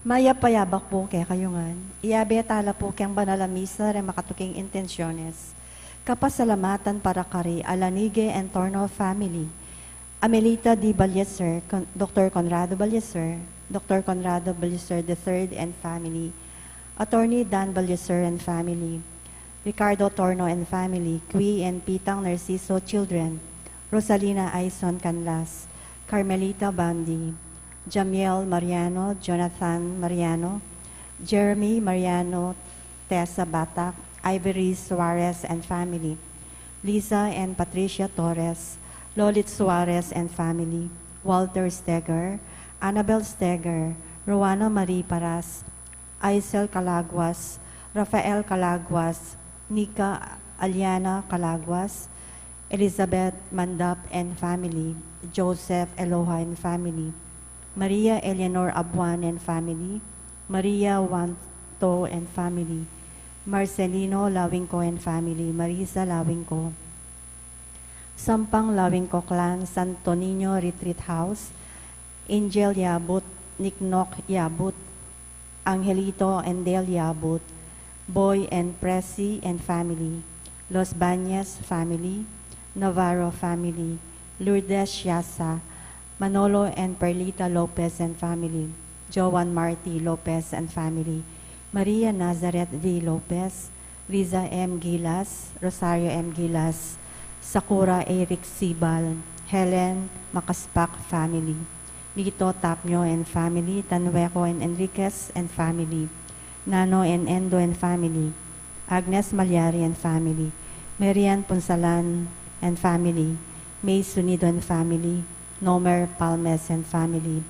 Maya payabak po kay kayungan, iabe tala po kayang banalamisa re makatuking intensyones. Kapasalamatan para kari Alanige and Torno family. Amelita D. Balyeser, Dr. Conrado Balyeser, Dr. Conrado Balyeser III and family. Attorney Dan Balyeser and family. Ricardo Torno and family. Cui and Pitang Narciso children. Rosalina Aison Canlas. Carmelita Bandi. Jamiel Mariano, Jonathan Mariano, Jeremy Mariano, Tessa Batak, Ivory Suarez and family, Lisa and Patricia Torres, Lolit Suarez and family, Walter Steger, Annabel Steger, Rowana Marie Paras, Aisel Calaguas, Rafael Calaguas, Nika Aliana Calaguas, Elizabeth Mandap and family, Joseph Eloha and family, Maria Eleanor Abuan and family, Maria Wanto and family, Marcelino Lawingco and family, Marisa Lawingco, Sampang Lawingco Clan, Santo Niño Retreat House, Angel Yabut, Niknok Yabut, Angelito and Dale Yabut, Boy and Presi and family, Los Bañez family, Navarro family, Lourdes Yasa, Manolo and Perlita Lopez and family, Joan Marty Lopez and family, Maria Nazareth V. Lopez, Riza M. Gilas, Rosario M. Gilas, Sakura Eric Sibal, Helen Makaspak family, Lito Tapnyo and family, Tanweco and Enriquez and family, Nano and Endo and family, Agnes Malyari and family, Marian Punsalan and family, May Sunido and family, Nomer Palmes and family,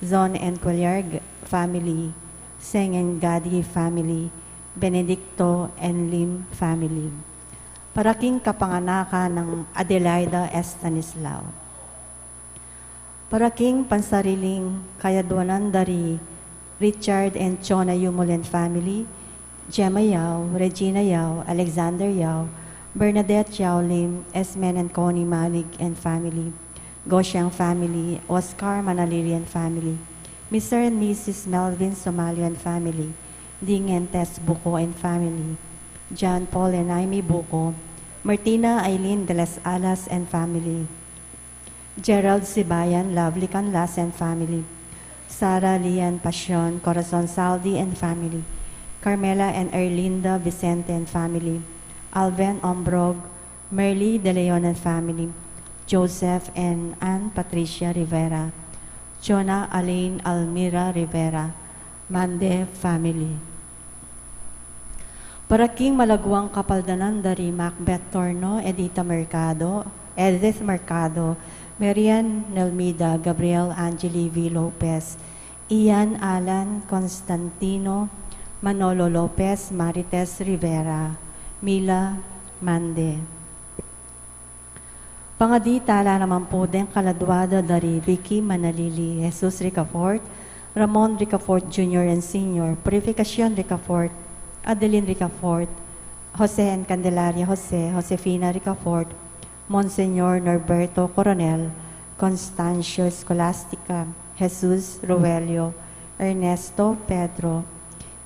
Zon and Cuellar family, Seng and Gadi family, Benedicto and Lim family. Paraking kapanganakan ng Adelaida Estanislao. Paraking pansariling kayadwanan dari Richard and Chona Yumulen family, Gemma Yao, Regina Yao, Alexander Yao, Bernadette Yao Lim, Esmen and Connie Malig and family, Gosyang family, Oscar Manalirian family, Mr. and Mrs. Melvin Somalian family, Ding and Tess Buko and family, John Paul and Amy Buko, Martina Eileen de las Alas and family, Gerald Sibayan, Lovely Canlas and family, Sara Lian Pasion, Corazon Saldi and family, Carmela and Erlinda Vicente and family, Alven Ombrog, Merly De Leon and family, Joseph and Ann Patricia Rivera, Jonah Alain Almira Rivera, Mande family. Paraking malagwang kapaldanan dari Macbeth Torno, Edith Mercado, Marian Nelmida, Gabriel Angeli V. Lopez, Ian Alan Constantino, Manolo Lopez, Marites Rivera, Mila Mande. Pangadi tala naman po din kaladwado dari Vicky Manalili, Jesus Ricafort, Ramon Ricafort Jr. and Sr., Purificacion Ricafort, Adeline Ricafort, Jose and Candelaria Jose, Josefina Ricafort, Monsignor Norberto Coronel, Constancio Scholastica, Jesus Roelio, Ernesto Pedro,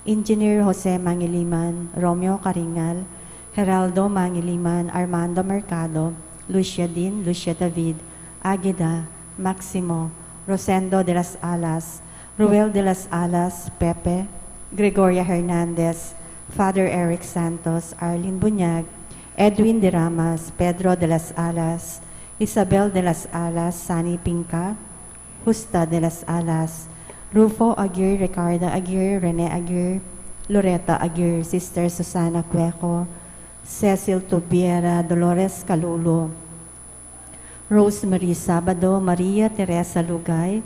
Engineer Jose Mangiliman, Romeo Caringal, Geraldo Mangiliman, Armando Mercado, Lucia Din, Lucia David, Aguida, Maximo, Rosendo de las Alas, Ruel de las Alas, Pepe, Gregoria Hernandez, Father Eric Santos, Arlene Bunyag, Edwin de Ramas, Pedro de las Alas, Isabel de las Alas, Sani Pinca, Justa de las Alas, Rufo Aguirre, Ricarda Aguirre, Rene Aguirre, Loretta Aguirre, Sister Susana Cueco, Cecil Tubiera, Dolores Calulo, Rosemary Sabado, Maria Teresa Lugay,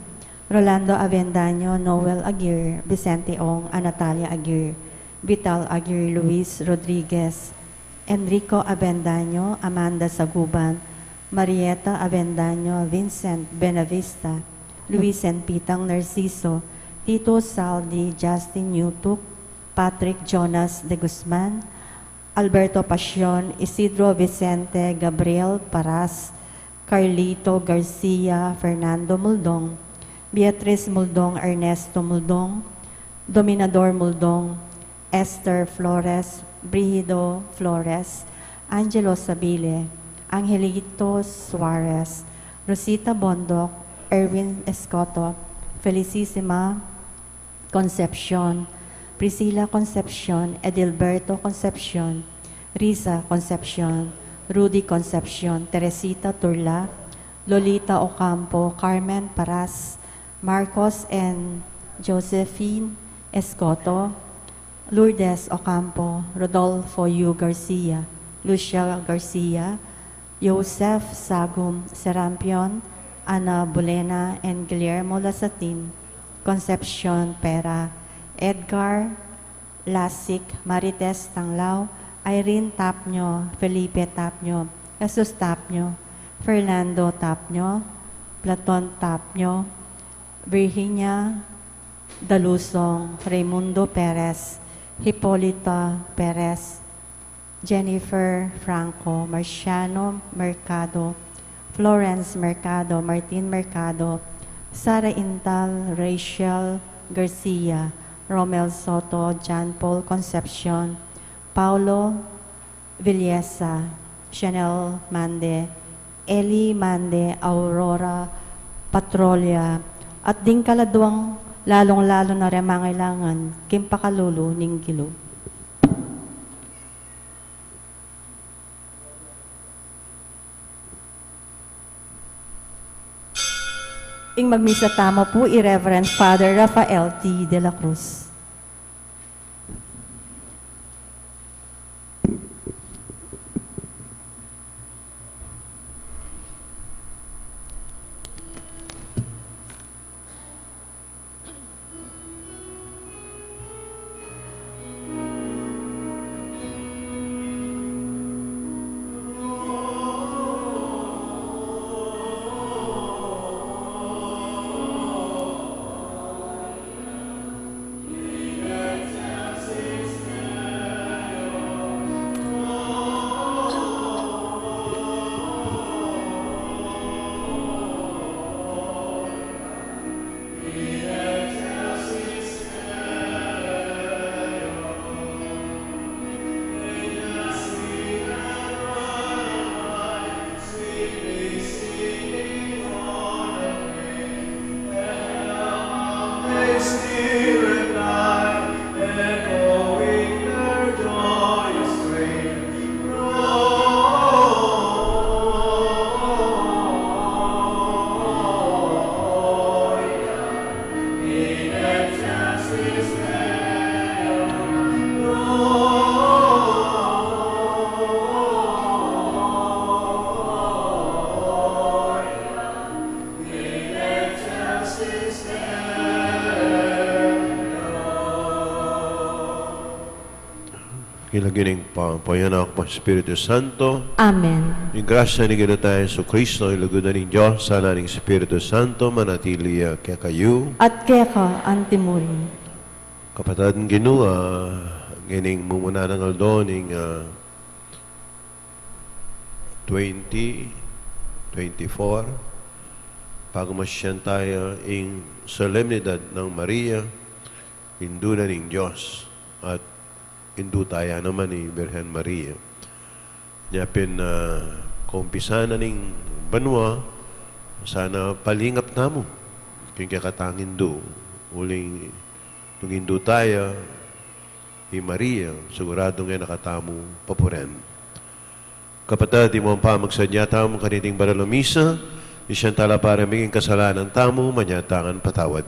Rolando Avendaño, Noel Aguirre, Vicente Ong, Natalia Aguirre, Vital Aguirre, Luis Rodriguez, Enrico Avendaño, Amanda Saguban, Marieta Avendaño, Vincent Benavista, Luis and Pitang Narciso, Tito Saldi, Justin Newtuk, Patrick Jonas de Guzman, Alberto Pasion, Isidro Vicente, Gabriel Paras, Carlito Garcia, Fernando Muldong, Beatriz Muldong, Ernesto Muldong, Dominador Muldong, Esther Flores, Brigido Flores, Angelo Sabile, Angelito Suarez, Rosita Bondok, Erwin Escoto, Felicissima Concepcion, Priscilla Concepcion, Edilberto Concepcion, Risa Concepcion, Rudy Concepcion, Teresita Turla, Lolita Ocampo, Carmen Paras, Marcos and Josephine Escoto, Lourdes Ocampo, Rodolfo Yu Garcia, Lucia Garcia, Joseph Sagum Serampion, Ana Bolena, and Guillermo Lasatin, Concepcion Pera, Edgar Lasik, Marites Tanglao, Irene Tapnyo, Felipe Tapnyo, Jesus Tapnyo, Fernando Tapnyo, Platon Tapnyo, Virginia Dalusong, Raimundo Perez, Hipolita Perez, Jennifer Franco, Marciano Mercado, Florence Mercado, Martin Mercado, Sara Intal, Rachel Garcia, Romel Soto, John Paul Concepcion, Paulo Villesa, Chanel Mande, Eli Mande, Aurora Patrolia, at ding kaladuang lalong-lalo na remangailangan, Kimpakalulu, Ninggilo. Ing magmisa tama po, Reverend Father Rafael T. de la Cruz. Kilagining pampayanak po Espiritu Santo. Amen. Yung grasya ni Gino tayo sa Kristo, ilagunan ng Diyos, sana ng Espiritu Santo, manatili kaya kayo. At kaya ka, Antimuri. Kapatid ng Gino, gining mumuna ng aldo ng 2024, pagmasyan tayo in solemnidad ng Maria, indunan ng Diyos, at indutaya naman ni Birhen Maria. Nyapin na kumpisa na ning banwa, sana palingap na mo. Kung kakatangin do, uling nung indutaya, ni Maria, sigurado nga nakatamo papuren. Kapatid, di mo ang pamagsadya tamo kaniting baralamisa, isyan tala para maging kasalanan tamo, manyatangan patawad.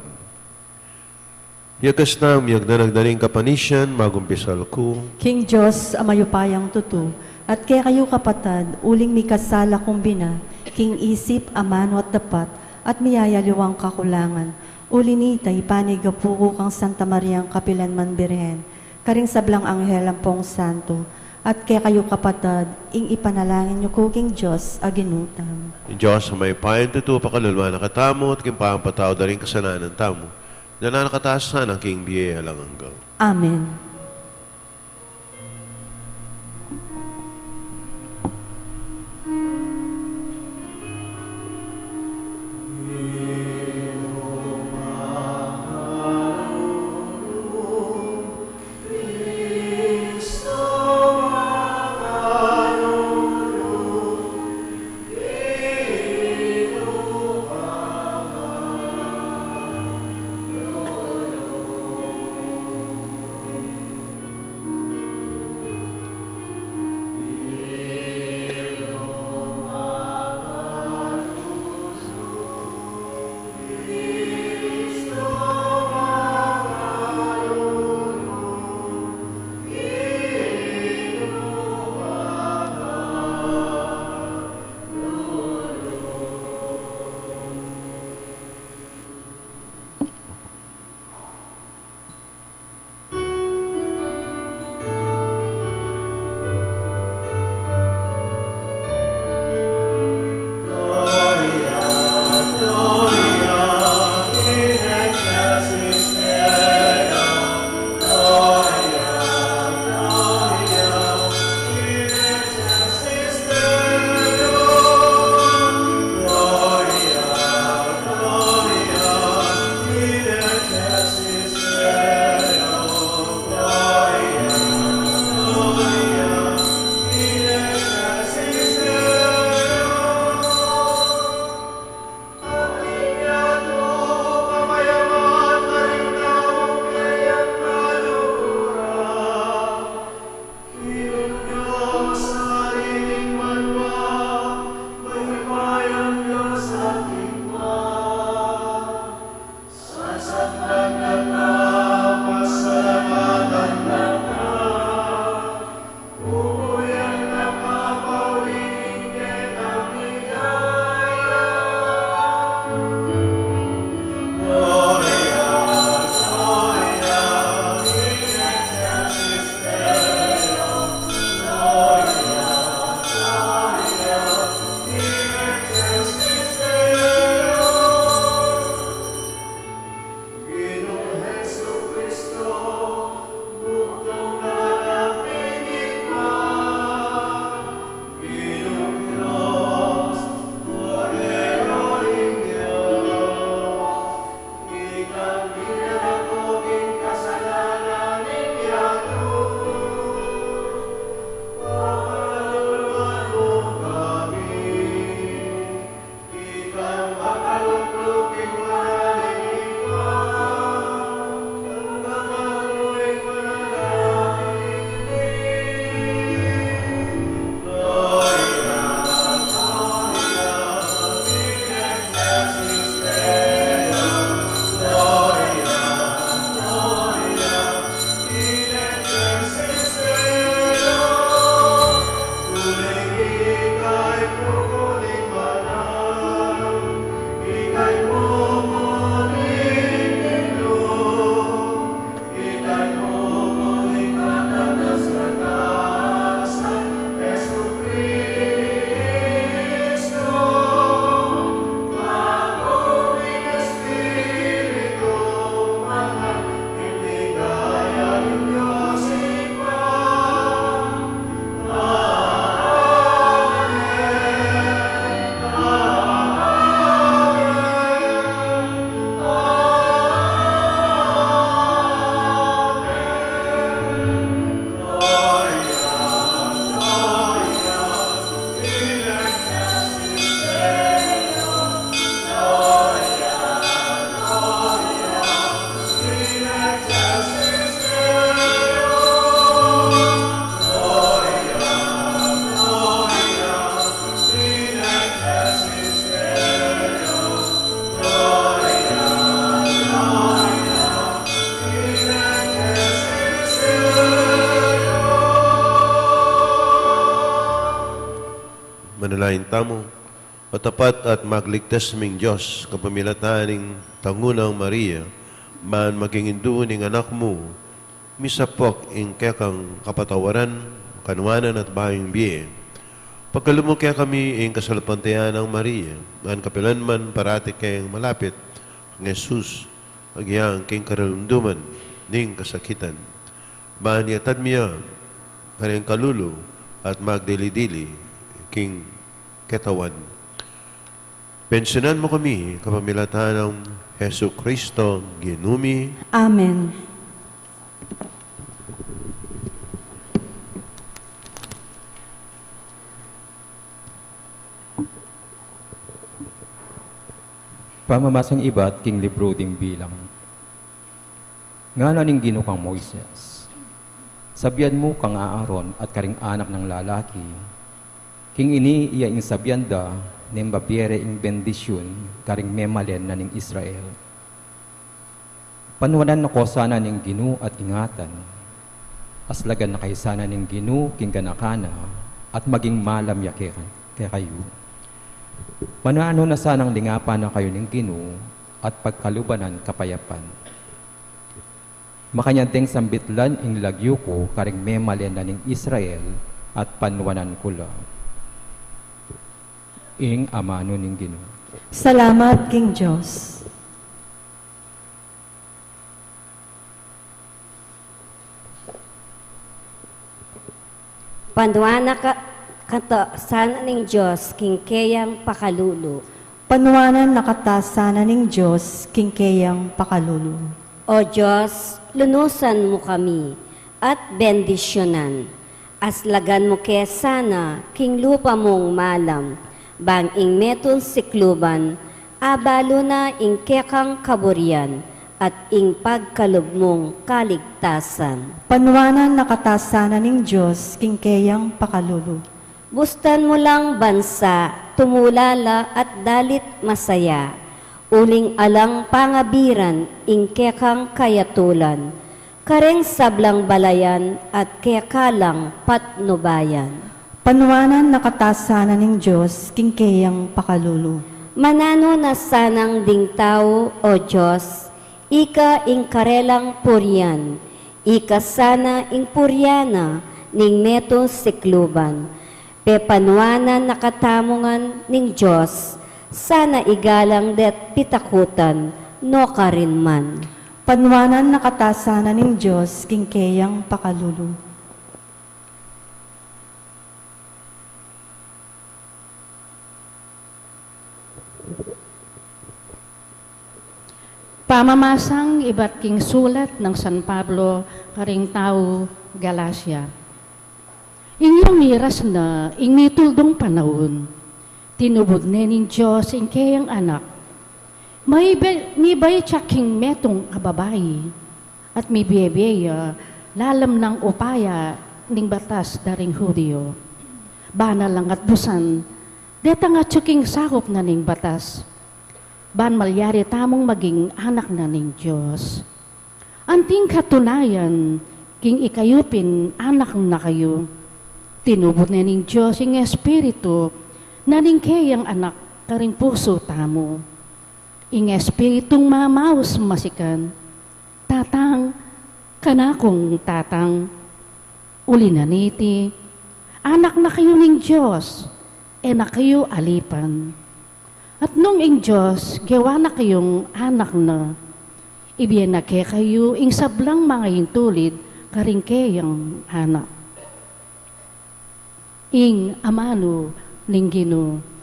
Yakas nam, yagdanagdaning kapanisyan, magumpisal ko. King Diyos, amayupayang tutu, at kaya kayo kapatad, uling mi kasala kumbina, king isip, amano at dapat, at miyayaliwang kakulangan. Uli nitay, panigapuko kang Santa Mariang Kapilan Manbirhen, karing sablang anghel ang pong santo, at kaya kayo kapatad, ing ipanalangin nyo ko king Diyos, aginutam. Diyos, may payan tutu, pakalulwa na katamo, at kimpampataw da rin kasalanan tamo. Na nakataas na ng king biyaya lang hanggang. Amen. lain tamo, o tapat at magligtas ming Diyos, kapamilataning tangunang Maria, man maging induon ing anak mo, misapok ing kekang kapatawaran, kanuanan at bahing biye. Pagkalumok kaya kami ing kasalapantayan ng Maria, man kapilanman parati kayang malapit, ng Jesus, agyang king karalunduman, ning kasakitan. Man yatad miya, parang kalulo, at magdili-dili, king ketawan. Pensyonan mo kami, kapamilatan ng Hesu Kristo, ginumi. Amen. Pamamasang iba't king libro ding bilang. Nga ning ginukang Moises. Sabyan mo kang Aaron at karing anak ng lalaki. King ini iya ing sabyanda ning babiere ing bendisyon karing memalen na ning Israel. Panwanan na ko sana ning ginu at ingatan. Aslagan na kay sana ning ginu king ganakana at maging malam ya kay kayo. Manano na sanang lingapan na kayo ng ginu at pagkalubanan kapayapan. Makanyanteng sambitlan ing lagyo ko karing memalen na ning Israel at panwanan kula. Ing amano ning ginu. Salamat, King Diyos. Panduana kata sana ning Diyos, kingkeyang pakalulo. Panuanan nakatasanan ng Diyos, kingkeyang pakalulo. O Diyos, lunusan mo kami at bendisyonan. Aslagan mo kaya sana, king lupa mong malam, bang ing meton sikluban, abalo na ing kekang kaburian, at ing pagkalub mong kaligtasan. Panuanan nakatasanan ng Diyos, kingkeyang pakalulo. Bustan mo lang bansa, tumulala at dalit masaya. Uling alang pangabiran, ing kekang kayatulan. Kareng sablang balayan at kekalang patnubayan. Panuanan nakatasanan ng Diyos, kingkeyang pakalulo. Manano na sanang ding tao, o Diyos, ika ing karelang puryan. Ika sana ing puryana, ning meto sikluban. Pepanuanan nakatamungan ning Diyos, sana igalang det pitakutan, no karinman. Panuanan nakatasanan ng Diyos, kingkeyang pakalulo. Pamamasang iba't king sulat ng San Pablo, karing tao, Galacia. Inyong miras na, ing nituldong panahon, tinubod ning Diyos ing kayang anak. May bay tsaking metong kababayi, at may biyebeya, lalam ng upaya, ning batas daring Hudiyo. Bana lang at busan, deta nga tsaking sakop na ning batas. Ban malyari tamong maging anak na ning Diyos. Anting katunayan, king ikayupin anak na kayo, tinubot na ning Diyos ing Espiritu, na ning kayang anak karing puso tamo. Ing Espiritong mamaos masikan, tatang, kanakong tatang, uli na niti, anak na kayo ning Diyos, na kayo alipan. At nung ing Diyos, gawa na kayong anak na, ibiyan na kayo ing sablang mga intulid, karing kayang anak. Ing amano ning Ginoo.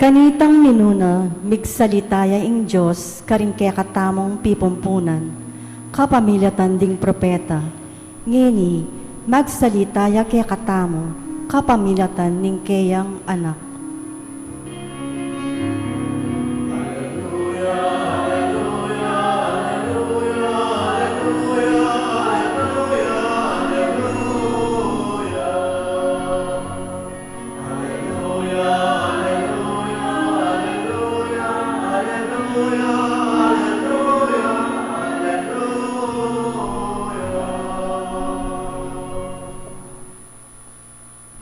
Kanitang minuna, migsalitaya ing Diyos, karing kaya katamong pipumpunan, kapamilya tanding propeta. Ngini, magsalitaya kaya katamo, kapamilatan ning kayang anak.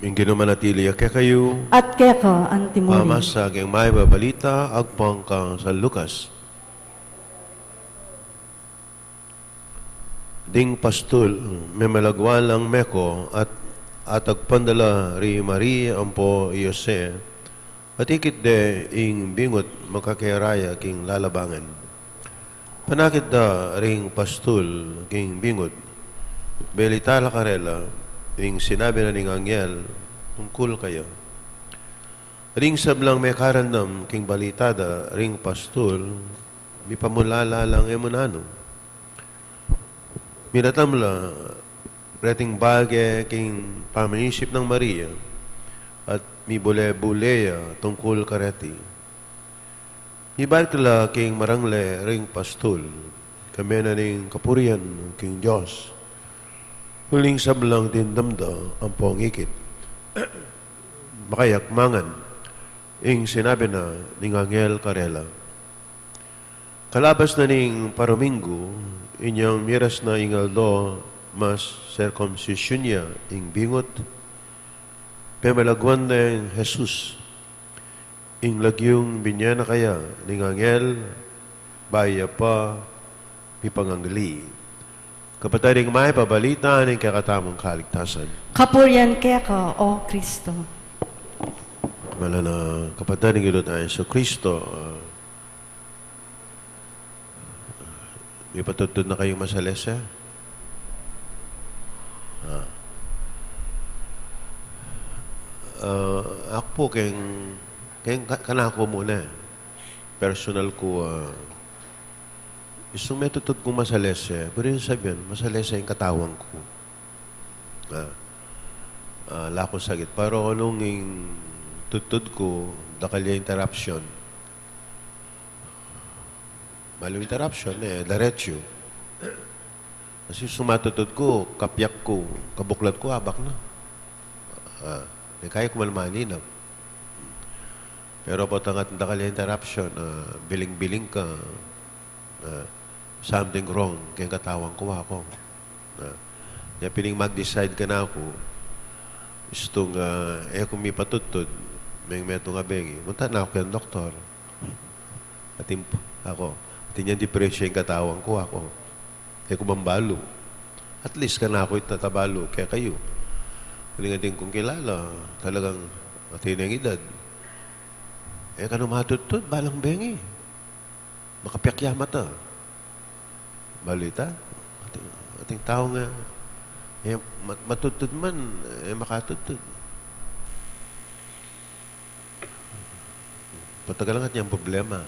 Yung ginumanatili kaya kayo, At kaya ka, antimony. pamasag ang may babalita, agpang kang San Lucas. Ding pastul, may malagwalang meko at agpandala ri Maria ampo Jose, at ikit de ing bingot makakiraya king lalabangan. Panakit da ring pastul king bingot, belitala karela, ing sinabi na ning anghel, tungkol kayo. Ring sablang may karandam king balitada, ring pastul, mi pamulala lang emunano. Minatamla, reting bagay king pamanisip ng Maria, at mi bule-buleya tungkol kareti. Ibarkala king marangle ring pastul, kami na ning kapurian king Diyos. Huling sablang tindamda ang pongikit. Makayakmangan, ing sinabi na ning Anghel Karela. Kalabas na ning Paromingo, inyang miras na ingaldo mas circumcision niya ing bingot, pemalagwan na ing Jesus, ing lagyong binya na kaya ning Anghel, baya pa, pipangangli. Kapataring may pabalita ng kakatamang kaligtasan. Kapurian kaya ka, O Kristo. Mala na kapataring ilo tayo sa Kristo, may patutod na kayong masalesa? Ako po, kayong kanako muna. Personal ko, isang metutod kong masalesa, pero yung sabihin, masalesa yung katawang ko. Lako sagit. Pero anong yung tutod ko, dakalya interruption. Malo interruption, diretso. Kasi sumatutod ko, kapyak ko, kabuklat ko, abak na. Kaya ko malmaninap. Pero po tangat dakalya interruption, biling-biling ka, something wrong, kaya katawang ko ako. Kaya piling mag-decide ka na ako, istong, kung may patutod, may metong abeng, munta na ako kaya doktor. Atim ako. Atin yan depression yung katawang ko ako. Kaya kumambalo. At least ka na ako itatabalo, kaya kayo. Kaling ating kung kilala, talagang atin yung edad. Kano matutod, balang bengi. Makapyakya mata. Balita. Ating tao nga, matutod man, makatutod. Patagalangat niyang problema.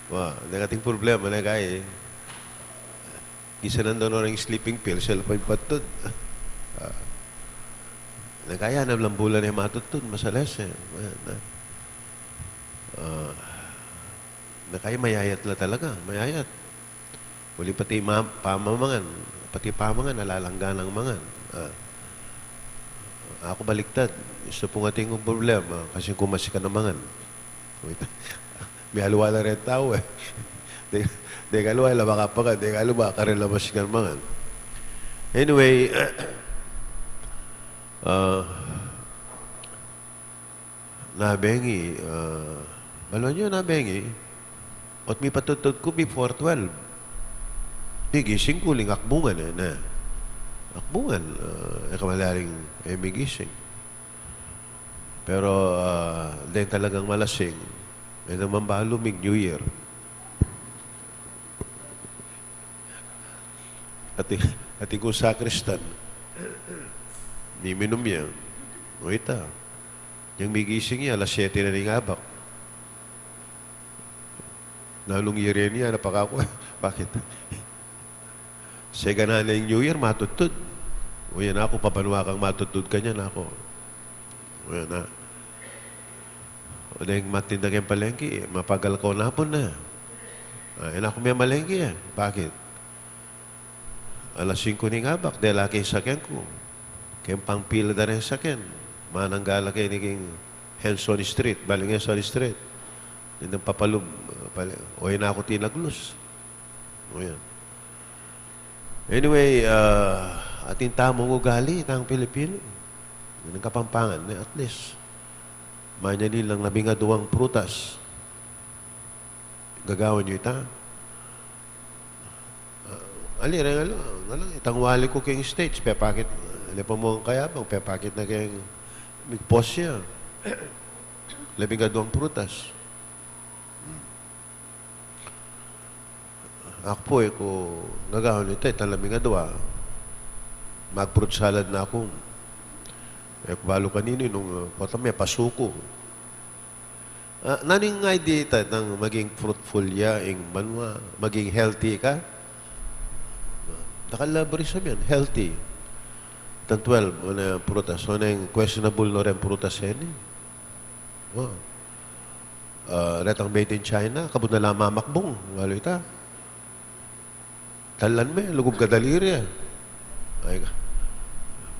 Ang ating problema na kaya, isa nandun na ng sleeping pill, siya lang patutod. Nagkaya na lambulan niya matutod, masales eh. Nakaya mayayat na talaga, mayayat. Uli pati pamamangan, nalalanggan ng mangan. Ako baliktad, gusto pong ating problema, kasi kumasi ka ng mangan. May haluwala rin tao eh. Di kaluwala, baka pa ka, di kaluwa, ka rin labas ka ng mangan. Anyway, nabengi, balon nyo nabengi, at may patutod ko before 12. Gising ko, akbungan na. Akbungan, kamalaring may gising. Pero, dahil talagang malasing, may naman balo, New Year. At ko sakristan, ni minum niya, o ita, yung may gising niya, alas 7 na ning abak. Nalong year niya, napaka ko, bakit? Sega na yung New Year, matutod. O yan ako, papanwa kang matutod ka niyan ako. O yan na. O na yung matindag yung palengke, mapagal ko na po na. Yan ako may malengke yan. Bakit? Alas 5 ni ngabak, dahil laki sakyan ko. Kaya pangpila na rin sakyan. Mananggala kayo naging Henson Street, Baling Henson Street. Yan ang papalub. O yan ako tinaglos. O yan. Anyway, ating tamong ugali ng Pilipino. Yan ang kapampangan. At least, manya nilang 12 prutas. Gagawan nyo ita. Itangwali ko kayong stage. Pepakit. Ano pa mo ang kayabang? Pepakit na kayong migpos siya. 12 prutas. Ako po kung gagawin ito, talaming adwa, mag-fruit salad na ako. Balo kanino, nung may pasuko. Naning idea ito ng maging fruitful ya, manwa, maging healthy ka? Nakalabari sabihin, healthy. Itang 12, na prutas. So, na yung questionable na rin prutas yan eh. Wow. Retang made in China, kabut na lang mamakbong. Walo ita. Talan me, lugub ka daliri. Ay,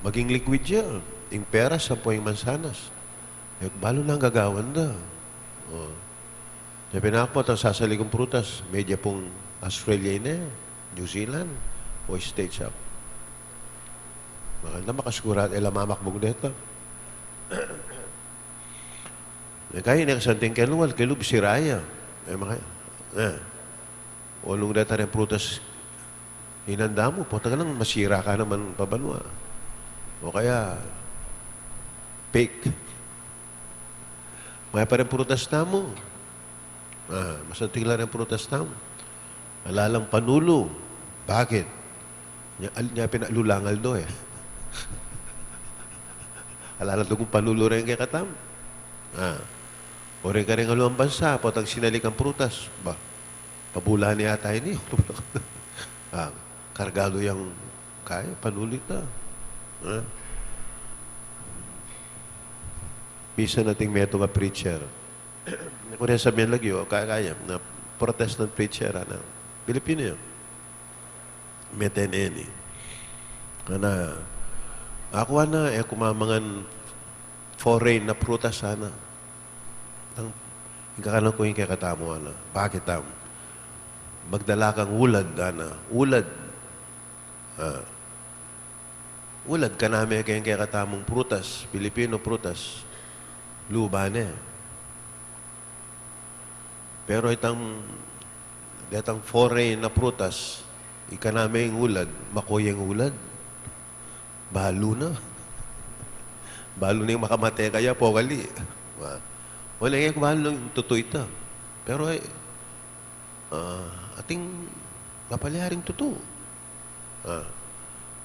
maging liquid siya. Yung peras, 10 mansanas. Balo lang gagawan da. Oh. Sabi na ako, ang sasaligong prutas, medya pong Australia na, New Zealand, o States up. Maganda makasigurat, mamakbong dito. Kaya nakasanting keluwal, kelub siraya. Ulong data rin prutas, hinanda mo, po taga lang masira ka naman pabanwa. O kaya, fake. May pa rin prutas na mo. Masanting lang rin prutas na mo. Alalang panulo. Bakit? Niya pinalulangal do eh. Alalang do kung panulo rin kay katam. O rin ka rin aluang bansa, potang sinalik ang prutas. Ba, pabulahan niya tayo niyo. Kargado yung kaya, panulit na. Bisa nating meto ka preacher. Kung rin sabihin lagi, kaya, na protestant preacher, Pilipino yun. Meteneni. Kana, ako kumamangan foreign na prutas sana. Hingkakalang ko yung kakatamo, Bakit tam? Magdala kang ulad, Ulad. Ulad ka namin kayong kakatamong prutas, Pilipino prutas. Luban eh. Pero itang foreign na prutas, ika namin ulad, makoy ang ulad. Balo na. Balo na yung makamate kaya pokali. Wala yung balo ng totoo ito. Pero ating kapaliharing totoo.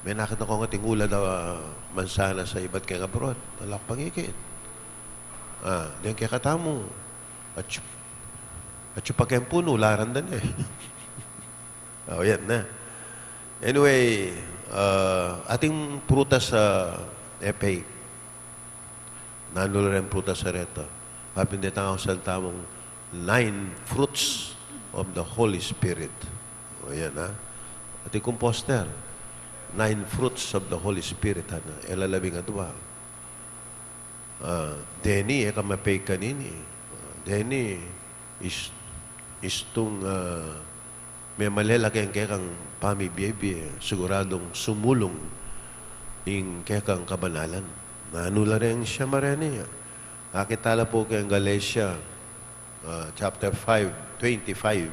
May nakita ko ang ating ulad na mansana sa iba't kaya abroad. Alak pangikit. Diyan kaya katamo. At yung pagkempuno, larandan eh. Yan na. Anyway, ating prutas sa FA. Nanulo rin prutas sa reta. Papinditan ako sa tamong 9 fruits of the Holy Spirit. Yan ha. Ating composter. 9 fruits of the Holy Spirit. Elalabing adwa. Denny, kamapay kanini. Denny, istong may malalaki ang kekang pamibiyebe, siguradong sumulong in kekang kabanalan. Nanula rin siya marene. Nakitala po kayong Galatia, chapter 5, 25.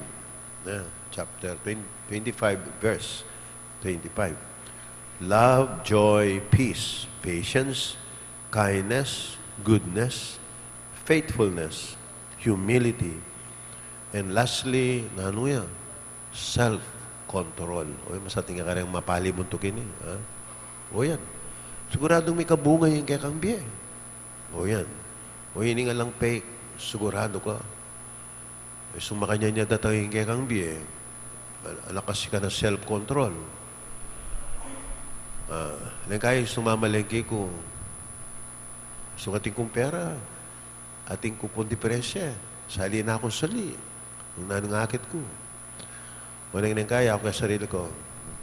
Chapter 25, verse 25. Love, joy, peace, patience, kindness, goodness, faithfulness, humility, and lastly, self-control. Masating ka rin mapali buntukin eh. O yan. Siguradong may kabunga yung kaya kang biye. O yan. O hindi nga lang fake. Sigurado ka. Sumakanya niya datang yung kaya kang biye. Alakas ka na self-control. Nang kaya sumamalengke ko, sukating kong pera, ating kupon diferensya. Sali na akong sali. Nung nanangakit ko. Walang nang kaya ako sa sarili ko,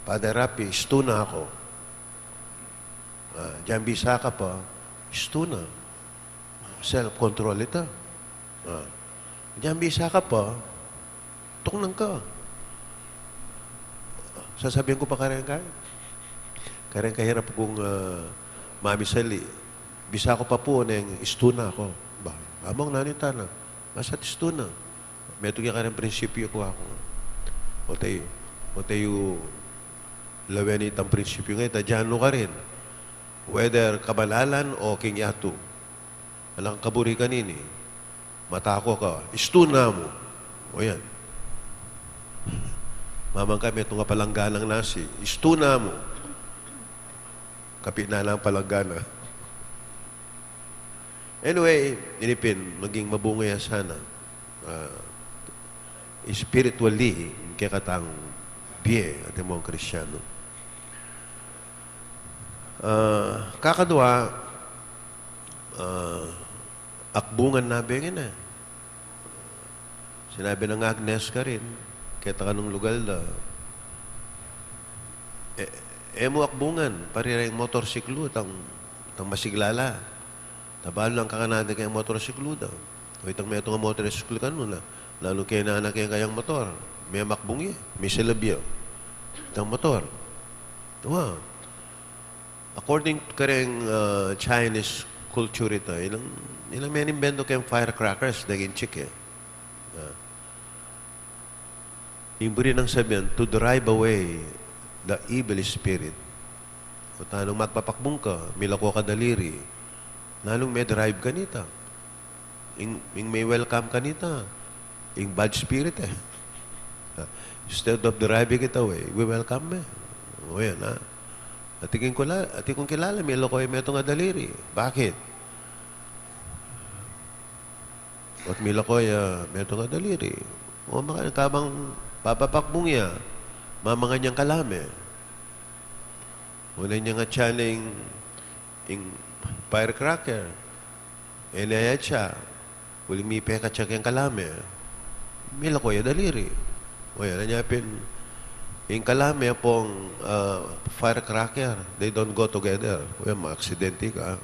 Father Rapi, stuna ako. Diyan bisa ka pa, stuna. Self-control ito. Diyan bisa ka pa, tuknang ka. Sasabihin ko pa karang kahirap kong mamisali. Bisa ko pa po na yung istuna ako. Ba, amang nanita na. Masat istuna. May ito karang prinsipyo ko ako. O tayo lawenit ang prinsipyo ngayon. Tadyan ka rin. Whether kabalalan o kinyato. Alang kaburi kanini. Matako ka. Istuna mo. O yan. Mamang kami, itong palangganang nasi. Istuna mo. Kapit na lang palanggana. Anyway, inipin, maging mabungaya sana. Spiritually, kaya katang biye, at yung mga Krisyano. Kakadwa, akbungan na bengin eh. Sinabi ng Agnes ka rin, kaya ka nung lugal na, mo akbungan, parirang motorsiklo, tang masiglala. Tabalo lang kakanada kayang motorsiklo daw. O itang may itong motorsiklo ka nun, lalo kaya na anak kayang motor. May makbungi, may silabyo. Itang motor. Wow. According to kareng Chinese culture ito, ilang may inimbento kayang firecrackers, naging chick eh. Imburi nang sabihan, to drive away the evil spirit. O tanong magpapakbong ka, milako ka daliri, lalong may drive ka nita. Ing may welcome ka nita. Ing bad spirit eh. Instead of driving it away, we welcome me. O yan ha. At kung kilala, milako ay may ito nga daliri. Bakit? At milako ay may ito nga daliri. O makakabang papapakbong niya, mamanga niyang kalame. Una niya nga channeling ing firecracker. Enaya siya. Uling may peka siya kayang kalame. Mila ko yung daliri. O yan, nanyapin. Yung kalame pong firecracker, they don't go together. O yan, ma-aksidente ka.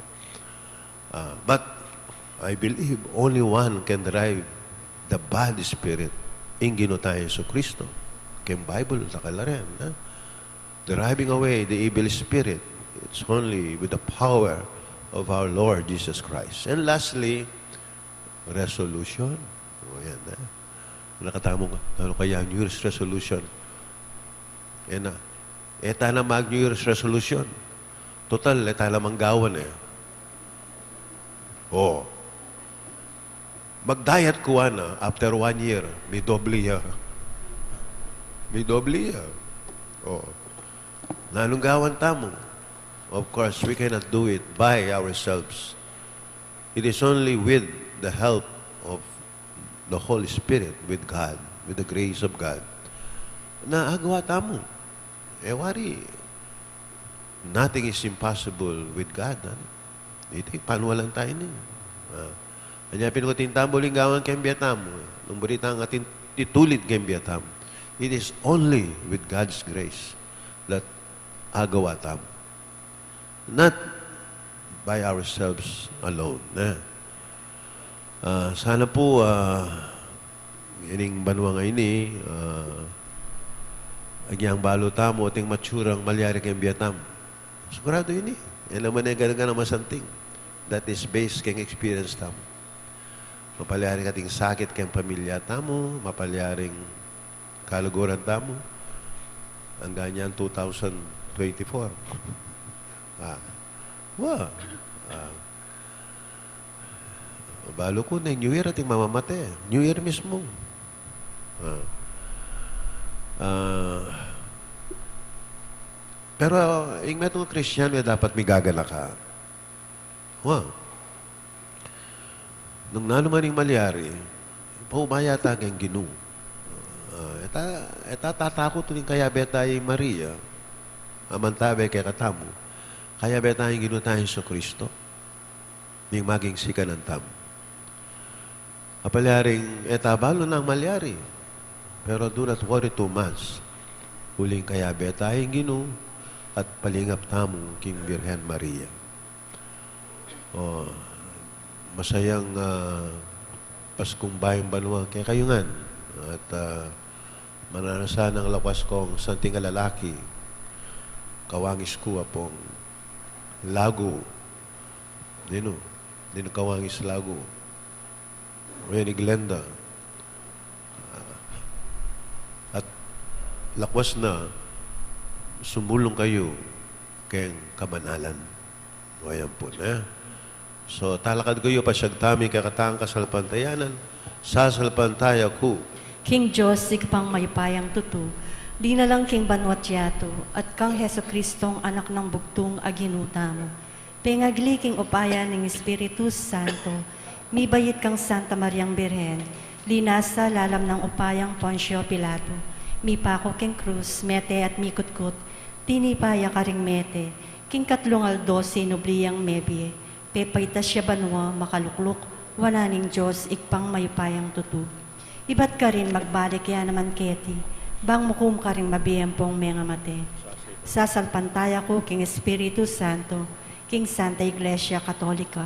But I believe only one can drive the bad spirit. Ingino tayo sa Kristo. Kaya Bible, nakala rin. Driving away the evil spirit. It's only with the power of our Lord Jesus Christ. And lastly, resolution. O yan, nakatamong, ano kaya New Year's resolution? Yan na. Eta na mag-New Year's resolution. Total, eta na manggawan eh. Oh. Mag-diet ko na after 1 year, may doble ya. May doble ya. Oh. Nanunggawan tamo. Of course, we cannot do it by ourselves. It is only with the help of the Holy Spirit, with God, with the grace of God, na agawa tamo. Wari, nothing is impossible with God. Ito, panuwalan tayo niya. Kanya pinukutin tamo linggawan kayong Vietnam. Nung berita ang ating titulit kayong Vietnam. It is only with God's grace that agawa tamo. Not by ourselves alone. Sana po, ining banwa nga ini, agyang balo tamo, ating matsurang malyari kayong Vietnam. Sigurado ini. Yan naman ay ganaga na masanting. That is based kayong experience tamo. Mapalyaring ating sakit kayong pamilya tamo, mapalyaring kaluguran tamo. Ang ganyan 2024. Balo ko na New Year ating mamamate. New Year mismo. Pero yung metong Kristyano dapat may gagala ka. Nung nanuman yung malyari, paumayata kang Ginoo. Tatakot rin kaya betay Maria. amantabe kay katamu. Kaya betahing ginutahin sa Kristo. Ning maging sikanan tamu. Apalyaring etabalo ng malyari. Pero do not worry too much. Huling kaya betahing ginu at palingap tamu King Virgen Maria. Masayang Paskong Bayang Banwa kay kayungan. At mananasan ng lakas kong santing lalaki. Kawangis ko apong lago. Dino kawangis lago. Ni Glenda. At lakwas na sumulong kayo keng kabanalan. O ayan po na. So, talakad kayo pa siyagtami kakatang kasalpantayanan. Sasalpantaya ko. King Diyos, pang maypayang tutu, di na lang King Banwatyato, at kang Heso Kristong anak ng bugtong aginuta mo. Pengagli King upaya ng Espiritu Santo, mi bayit kang Santa Mariang Birhen, linasa lalam ng upayang Poncio Pilato, mi pako King Cruz, mete at mikutkut, tinipaya ka ring mete, King Katlong Aldosi, nobliyang mebye, pepaitas siya banwa, makalukluk, wananing Diyos, ikpang maypayang tutu. Iba't ka rin magbalik yan naman keti, bang mukum ka rin mabiyempong mga mate. Sasalpantaya ko, King Espiritu Santo, King Santa Iglesia Katolika,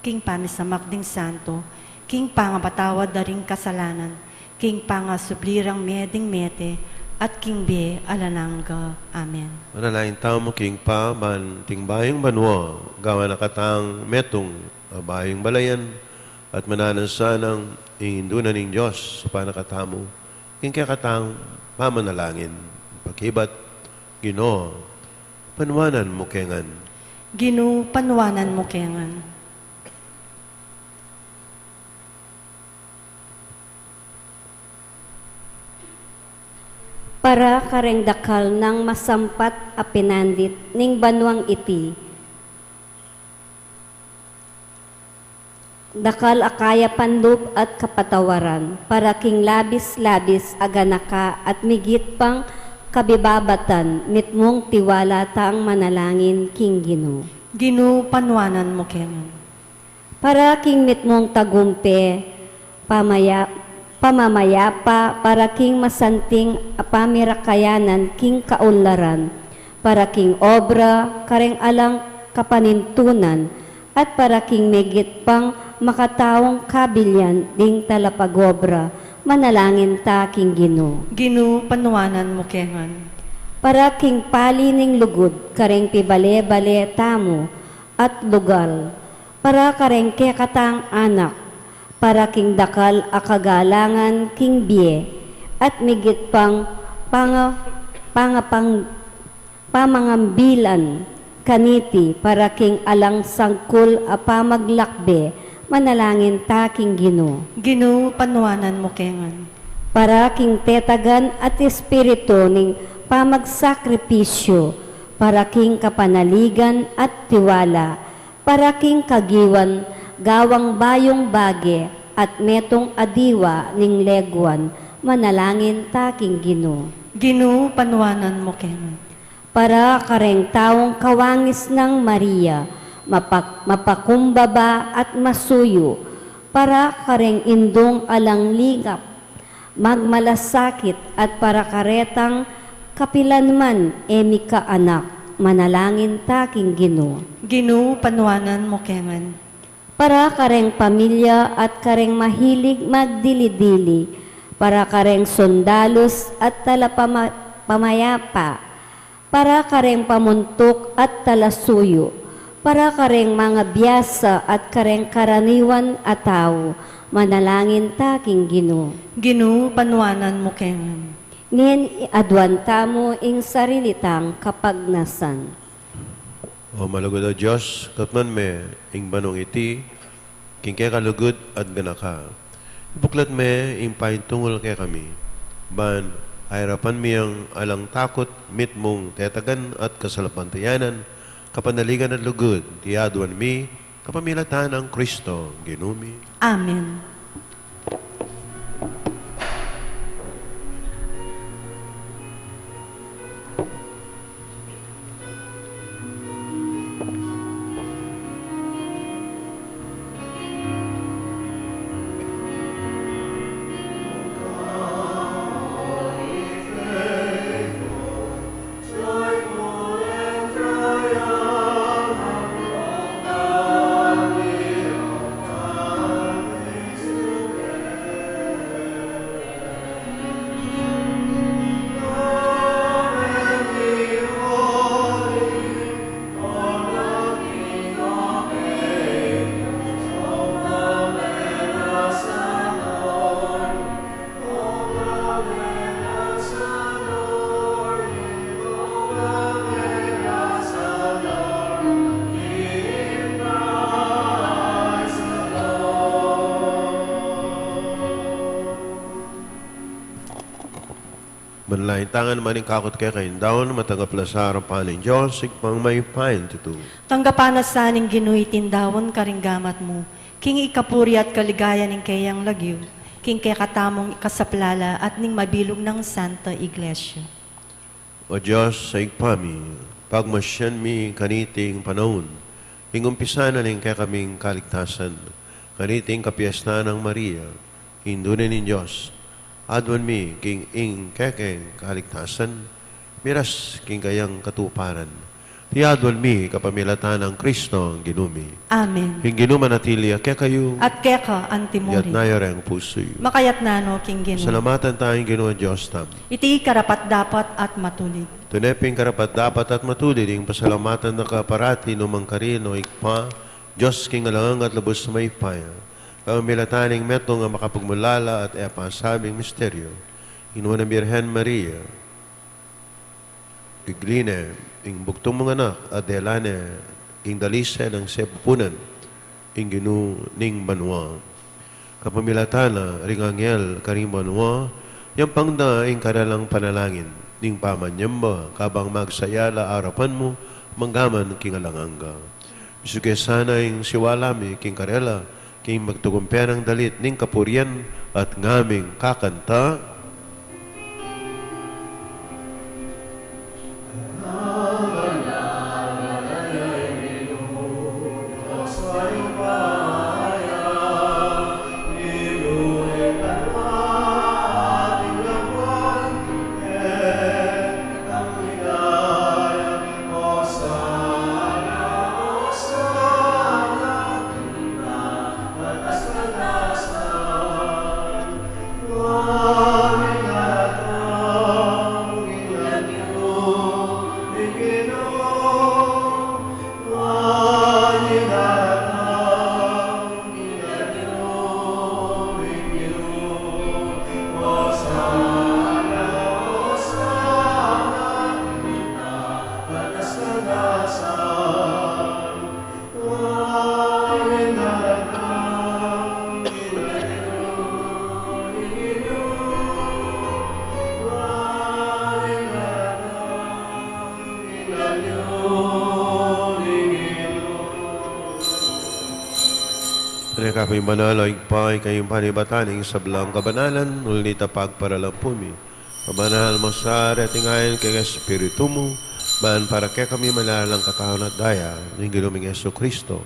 King Pamisamakding Santo, King Pangapatawad na ring kasalanan, King Pangasublirang meding mete, at King Be Alananga. Amen. Manalain tao mo, King Pa, man tingbayang banwa, gawa na katang metong bayang balayan, at mananansa ng ihindunan ng Diyos sa panakatamo, King kakatang pamanalangin, paghibat, Ginoo, panwanan mo kengan. Ginu, panwanan mo kengan. Para kareng dakal ng masampat a pinandit ning banwang iti. Dakal akaya pandub at kapatawaran, para king labis-labis aganaka at migit pang kabibabatan, mitmong tiwala taang manalangin king Ginoo. Ginu, panwanan mo kengan. Para king mitmong tagumpe, pamamayapa, para king masanting pamirakayanan king kaunlaran, para king obra, kareng alang kapanintunan, at para king migit pang makatawong kabilyan ding talapagobra, manalangin ta king Ginoo. Ginu, panwanan mo kengan. Para king pali ning lugod, kareng pibale-bale tamo at lugal, para kareng kekatang anak, para king dakal akagalangan king biye, at migit pang pamangambilan kaniti, para king alang sangkul a pamaglakbe, manalangin ta king Ginoo. Ginu, panwanan mo kengan. Para king tetagan at espiritu ning pamagsakripisyo, para king kapanaligan at tiwala, para king kagiwan, gawang bayong bage, at metong adiwa ning legwan, manalangin ta king Ginoo. Ginu, panwanan mo kengan. Para kareng taong kawangis ng Maria, mapakumbaba at masuyo, para kareng indong alang ligap, magmalasakit, at para karetang kapilanman emika anak, manalangin ta king Ginoo. Ginu, panwanan mo kengan. Para kareng pamilya at kareng mahilig magdili-dili, para kareng sundalos at talapamayapa, para kareng pamuntok at talasuyo, para kareng mga biyasa at kareng karaniwan at tao, manalangin ta king Ginoo. Ginu, panwanan mo kengan. Ngin adwanta mo ing sarilitang kapagnasan. O malugod o Diyos, katman me, ing banong iti, king kaya kalugod at ganaka. Buklat me, ing paintungol kaya kami. Ban, ayrapan miyang alang takot, mitmong tetagan at kasalapantayanan, kapanaligan at lugod, tiyaduan mi, kapamilatan ang Kristo, Ginumi. Amen. Manlain tangan maning kakot kay kain daon, matagap lasar ang paning Diyos, sigpang may pain tutu. Tanggapanas saning ginuy tindawon karinggamat mo, king ikapuri at kaligaya ning kayang lagyo, king kay katamong kasaplala at ning mabilog ng Santa Iglesia. O Diyos, sa igpami, pagmasyan mi kaniting panahon, ingumpisa na ning kay kaming kaligtasan, kaniting kapiesta ng Maria, hindunin ng Diyos, adwan mi king ing kekeng kaligtasan, miras king kayang katuparan. Tiadwan mi kapamilatan ng Kristo ang ginumi. Amen. King ginuman atili kaya kayo, At keka yat antimori. nayo ang puso'y. Makayat nano king ginu. Salamatan tayong ginawa Diyos tam. Iti karapat dapat at matulig. Tuneping karapat dapat at matulid yung pasalamatan na kaparati no mangkarino ikpa, Diyos king alangang at lubos na may paya. Kamilataning metong nga makapagmulala at epasabing misteryo. Inuwa ng Birhen Maria, Igline, ing buktong mga anak, Adelane, ing dalise ng sepupunan, ing ginu ning banwa. Kapamilatana, ring anghel, karing banwa, yung pangda ing karalang panalangin, ning pamanyamba, kabang magsayala arapan mo, manggaman king alanganga. Bisuke sana ing siwalami, king karela, king magtugumpian ng dalit, ning kapurian, at ngaming kakanta, Kapoy manalo, igpay kayong panibataning sa blang kabanalan, ulita pagparalang pumi. Kabanal mo sa retingayan kay Espiritu mo, man para kay kami malalang katahon at daya, ng ginuming Yeso Kristo.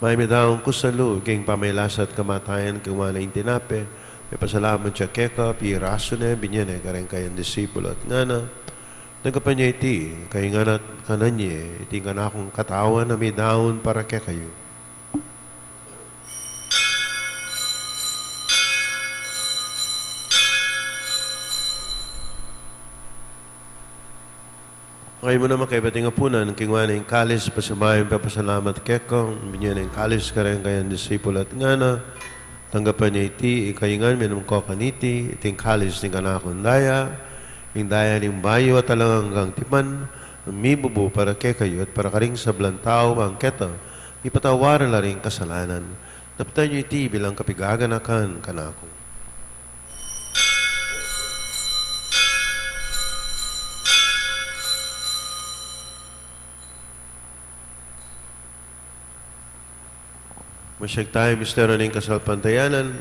May midaong kusalo, kayong pamailasat kamatayan, kayong wala yung tinape, may pasalamat siya keka, piraso na, binyan kareng kayong disipulo at ngana. Nagkapanya iti, kayong nganat kananye, iti nga na akong katawan na may daon para kay kayo. Ngayon mo naman kay bating apunan, kingwana yung kalis, pasamayin papasalamat kekong, binyan yung kalis ka rin kayang disipulo at ngana, tanggapan niya iti, ikayingan, minum ko kaniti, iting kalis ni kanakon daya, yung daya ng bayo at talang hanggang tipan, mibubo para kay kayo at para karing sa blantaw ang keta, ipatawaran na rin kasalanan. Napatan niyo iti bilang kapigaganakan kanakon. Masyag tayo, mistero ng kasalpantayanan.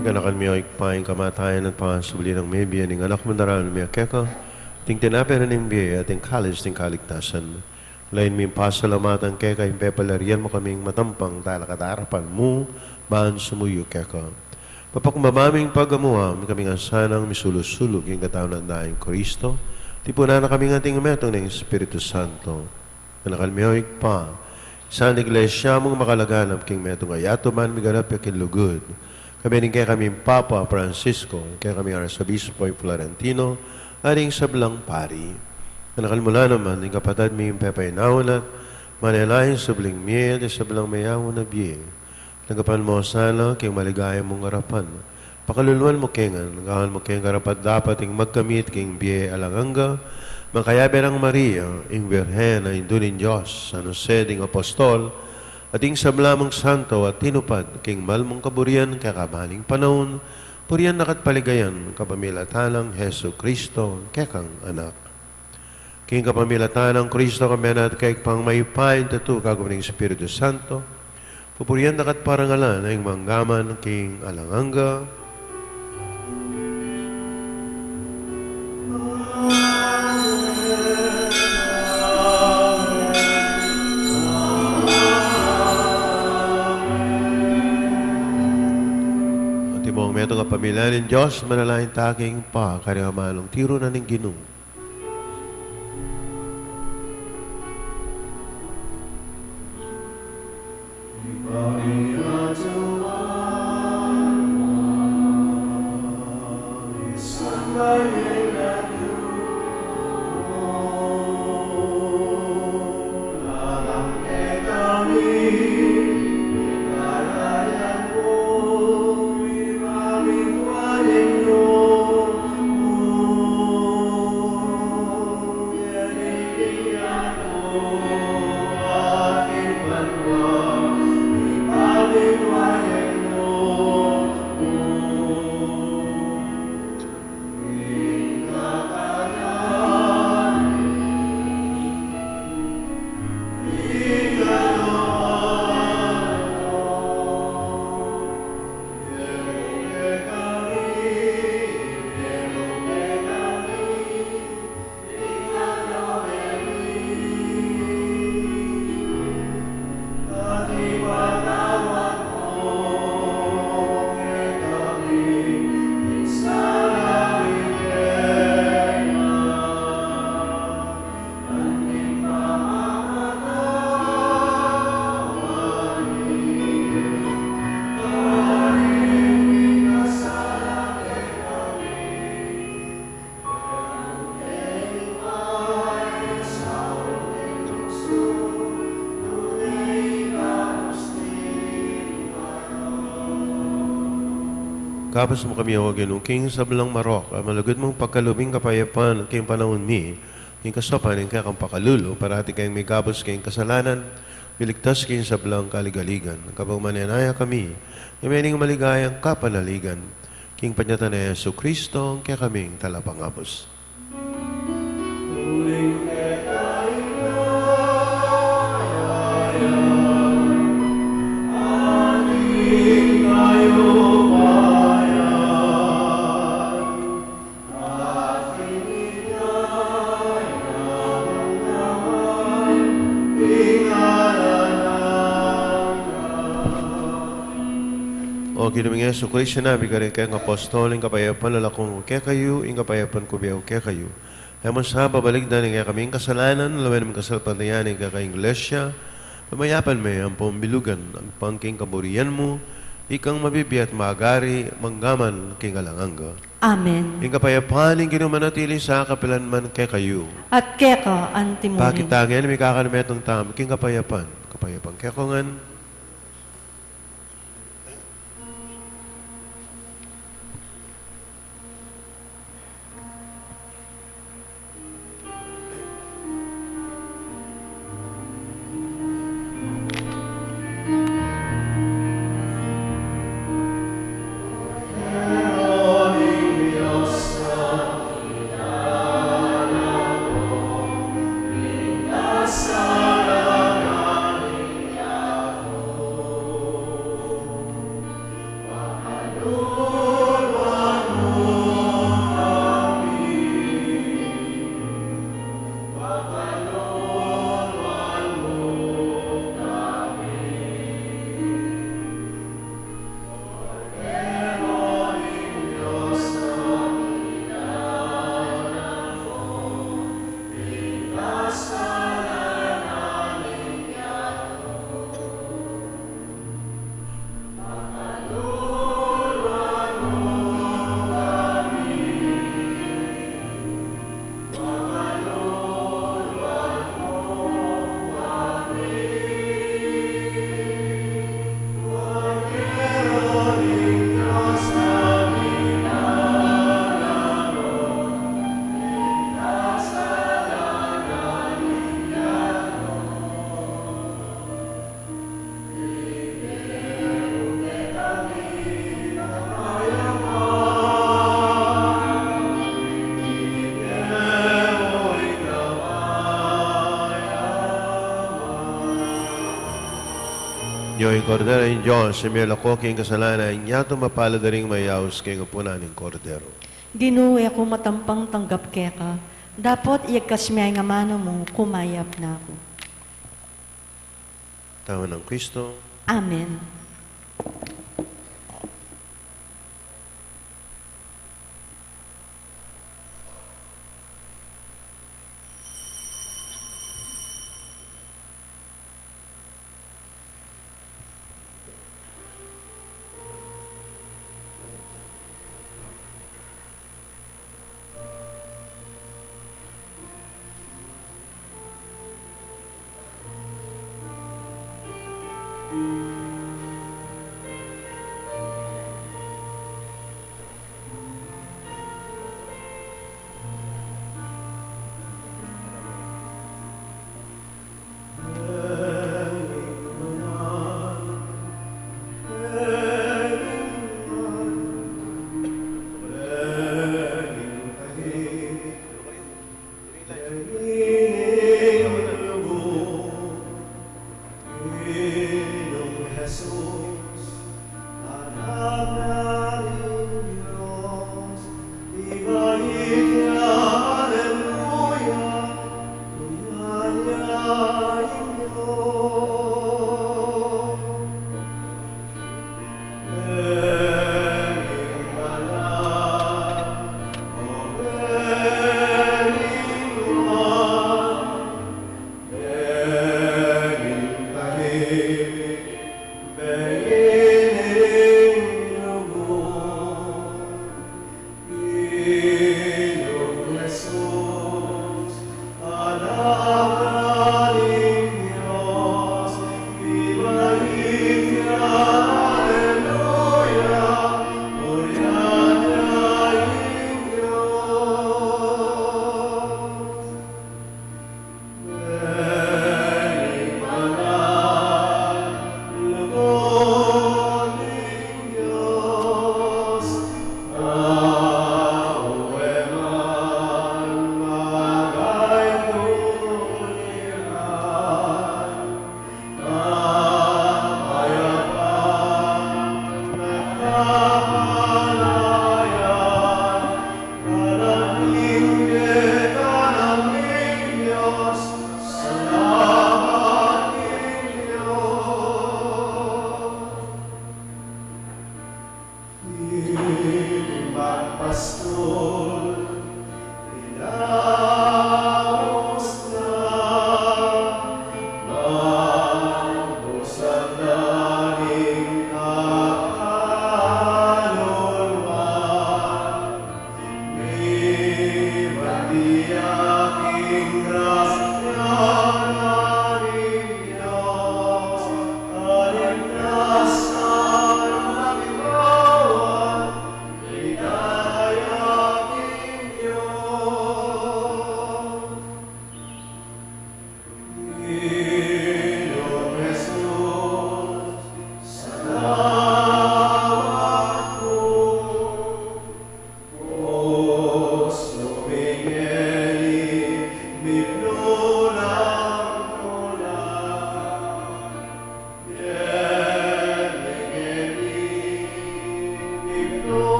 Inganakan mi ay paing kamatayan at pangasubli ng may biyan ng anak mo naral mi akeka. Ting tinapera ng biya at ting college ting kaligtasan. Lain mi pasalamatan keka impepalarian mo kaming matampang talakatarapan mo baan sumuyo keka. Papakumamaming pagamuha kaming asanang misulusulog yung katawan ng daing Kristo. Tipunan na kaming ating metong ng Espiritu Santo. Inganakan mi ay pa. Sa iglesia mong makalaganap king metong ayato man miganap yakin lugod. Kami rin kaya kami Papa Francisco, kaya kami Arsobispo Florentino, aring sablang pari. Nakalmula naman, yung kapatid may pepay naunat, manilahin sabling miye, at sablang mayaw na biye. Nagapan mo sana, kayong maligaya mong harapan. Pakaluluan mo kengan, nagahan mo kayong harapat dapat yung magkamit, kayong biye alanganga, mangkayabe ng Maria, yung Birhen na indunin Diyos, ano seding apostol, ating sablamang santo at tinupad, king malmong kaburian, kakamaling panahon, purian nakatpaligayan, kapamilatalang Heso Kristo, kekang anak. King kapamilatalang Kristo, kamenat kay pang may pain tatu, kagawin ng Espiritu Santo, pupurian nakatparangalan, ay manggaman, king alanganga, Timong meto nga pamilya ng Diyos, manalahin taking pa, kariyamanong tiro na ning Ginoo. Kapos mo kami o ginungking sa belang marok, malagod mong pagkalubing kapayapan kayong panahon ni, yung kasopan yung kakang pakalulo, parati kayong may kapos kayong kasalanan, biligtas kayong sa belang kaligaligan. Kapag mananaya kami, yung may maligayang kapanaligan, king panyatan na Yesu Kristo, kaya kaming talapangapos. O kinaming Yesu Kristo na, bigari kayong apostol, yung kapayapan lalakong kaya kayo, yung kapayapan kubiyaw kaya kayo. Eman sa babalik na nga kaming kasalanan, lawan ng kasalpatayan ng kakaing iglesia, pamayapan may ang pambilugan, ang pangking kaburian mo, ikang mabibiyat magari, manggaman, king alanganga. Amen. Yung kapayapan, yung ginumanatili sa kapilanman kaya kayo. At keka, antimunin. Pakitangin, may kakalametong tam, king kapayapan kaya kongan, yung kordero yung Diyos, si Melako king kasalanan, nyato mapaladaring mayaws king upunan ng kordero. Ginuwi ako matampang tanggap keka. Dapat iagkas miyay nga mano mo, kumayap na ako. Tama ng Kristo. Amen.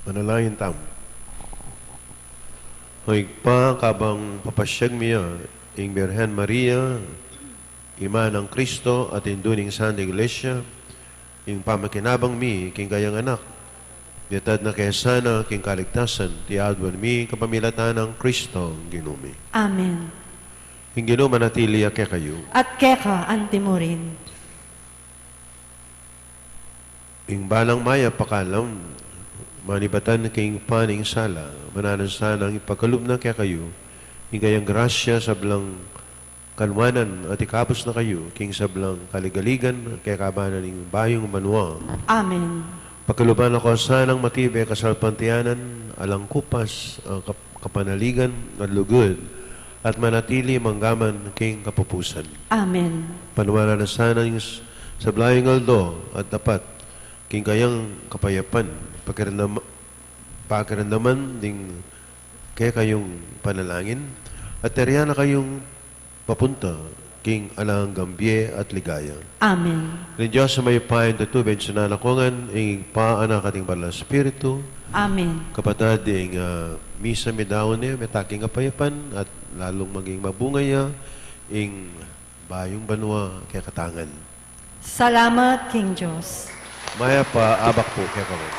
Manalangin tam. Hoy pa kabang papasyag miya ing Birhen Maria Ima ng Kristo at induning Santa Iglesia, ing pamakinabang mi, king kayang anak, diatad na kaya sana, king kaligtasan, tiadwan mi, kapamilatan ng Kristo, ginumi. Amen. Ing ginuma natili kaya kayo, At keka antimurin. ing balang maya pakalam, manibatan king paning sala, mananan sana ang ipagkalub na kaya kayo, ing kayang grasya sa blang kanwanan at ikapos na kayo, king sa blang kaligaligan, kaya kabanan ing bayong manwa. Amen. Pagkaluban ako sanang matibay kasalpantianan, alang kupas, ang kapanaligan at lugod, at manatili manggaman king kapupusan. Amen. Panuwala na sana yung sablayang aldo at dapat king kayang kapayapan, pakiramdaman ding kaya kayong panalangin, at teriya na kayong papunta king alang gambye at ligaya. Amen. Rin Diyos sa may pain tatubin sa nanakungan, ing paanak ating banal na Espiritu, Amen. kapatad ing misa midawon niya, may taking kapayapan, at lalong maging mabungaya, ing bayong banwa kaya katangan. Salamat, King Diyos. Maya pa, abak po kaya kawan.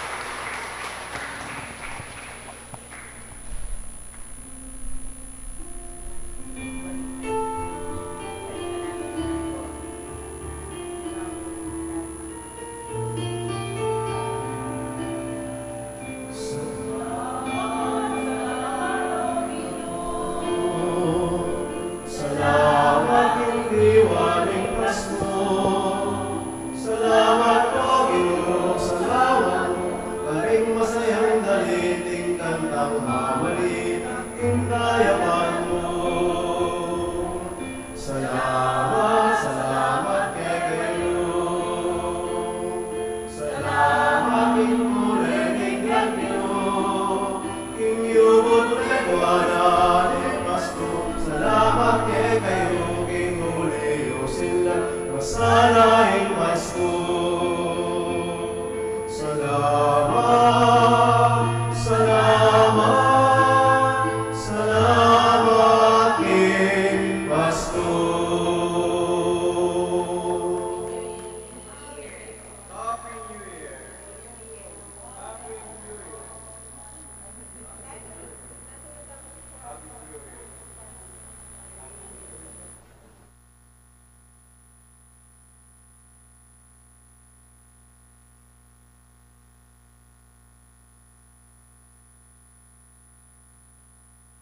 Salamat